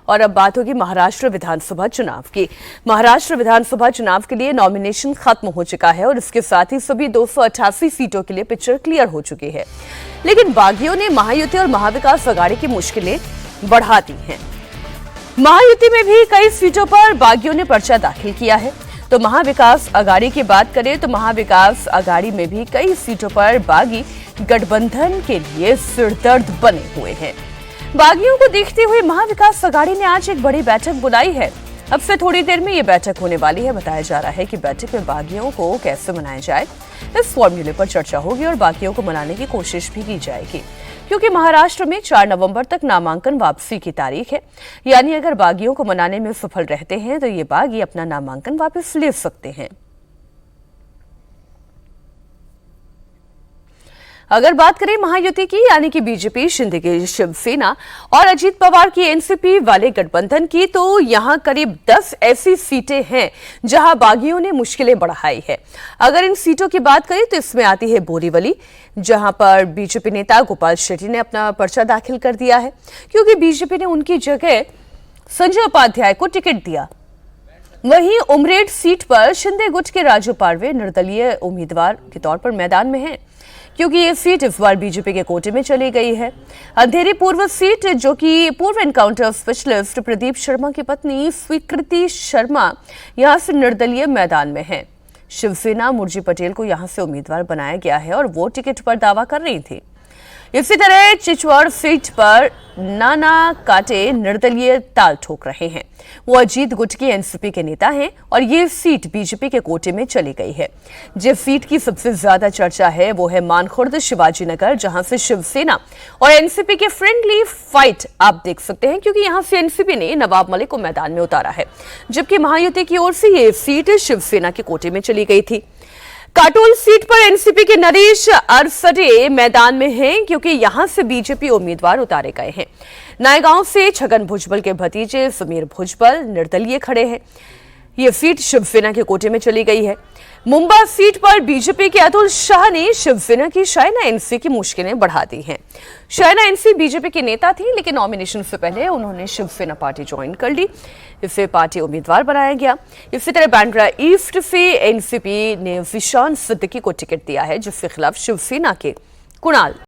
और अब बात होगी महाराष्ट्र विधानसभा चुनाव की। महाराष्ट्र विधानसभा चुनाव के लिए नॉमिनेशन खत्म हो चुका है और इसके साथ ही सभी 288 सीटों के लिए पिक्चर क्लियर हो चुकी है। लेकिन बागियों ने महायुति और महाविकास आघाड़ी की मुश्किलें बढ़ा दी हैं। महायुति में भी कई सीटों पर बागियों ने पर्चा दाखिल किया है। तो महाविकास आघाड़ी की बात करें तो महाविकास आघाड़ी में भी कई सीटों पर बागी गठबंधन के लिए सिरदर्द बने हुए हैं। बागियों को देखते हुए महाविकास आघाड़ी ने आज एक बड़ी बैठक बुलाई है। अब से थोड़ी देर में ये बैठक होने वाली है। बताया जा रहा है कि बैठक में बागियों को कैसे मनाया जाए, इस फॉर्मूले पर चर्चा होगी और बागियों को मनाने की कोशिश भी की जाएगी, क्योंकि महाराष्ट्र में 4 नवंबर तक नामांकन वापसी की तारीख है। यानी अगर बागियों को मनाने में सफल रहते हैं तो ये बागी अपना नामांकन वापस ले सकते हैं। अगर बात करें महायुति की, यानी कि बीजेपी, शिंदे की शिवसेना और अजीत पवार की एनसीपी वाले गठबंधन की, तो यहां करीब 10 ऐसी सीटें हैं जहां बागियों ने मुश्किलें बढ़ाई है। अगर इन सीटों की बात करें तो इसमें आती है बोरीवली, जहां पर बीजेपी नेता गोपाल शेट्टी ने अपना पर्चा दाखिल कर दिया है, क्योंकि बीजेपी ने उनकी जगह संजय उपाध्याय को टिकट दिया। वहीं उमरेड सीट पर शिंदे गुट के राजू पारवे निर्दलीय उम्मीदवार के तौर पर मैदान में हैं, क्योंकि ये सीट इस बार बीजेपी के कोटे में चली गई है। अंधेरी पूर्व सीट, जो कि पूर्व एनकाउंटर स्पेशलिस्ट प्रदीप शर्मा की पत्नी स्वीकृति शर्मा यहां से निर्दलीय मैदान में है। शिवसेना मुर्जी पटेल को यहां से उम्मीदवार बनाया गया है और वो टिकट पर दावा कर रही थी। इसी तरह चिचवाड़ सीट पर नाना काटे निर्दलीय ताल ठोक रहे हैं। वो अजीत गुट की एनसीपी के नेता हैं और ये सीट बीजेपी के कोटे में चली गई है। जिस सीट की सबसे ज्यादा चर्चा है वो है मानखुर्द शिवाजी नगर, जहां से शिवसेना और एनसीपी के फ्रेंडली फाइट आप देख सकते हैं, क्योंकि यहां से एनसीपी ने नवाब मलिक को मैदान में उतारा है, जबकि महायुति की ओर से ये सीट शिवसेना के कोटे में चली गई थी। काटोल सीट पर एनसीपी के नरेश अरसडे मैदान में हैं, क्योंकि यहां से बीजेपी उम्मीदवार उतारे गए हैं। नायगांव से छगन भुजबल के भतीजे समीर भुजबल निर्दलीय खड़े हैं। ये सीट शिवसेना के कोटे में चली गई है। मुंबई सीट पर बीजेपी के अतुल शाह ने शिवसेना की शायना एनसी की मुश्किलें बढ़ा दी हैं। शायना एनसी बीजेपी के नेता थी, लेकिन नॉमिनेशन से पहले उन्होंने शिवसेना पार्टी ज्वाइन कर ली। इसे पार्टी उम्मीदवार बनाया गया। इसी तरह बांद्रा ईस्ट से एनसीपी ने विशान सिद्दीकी को टिकट दिया है, जिसके खिलाफ शिवसेना के कुणाल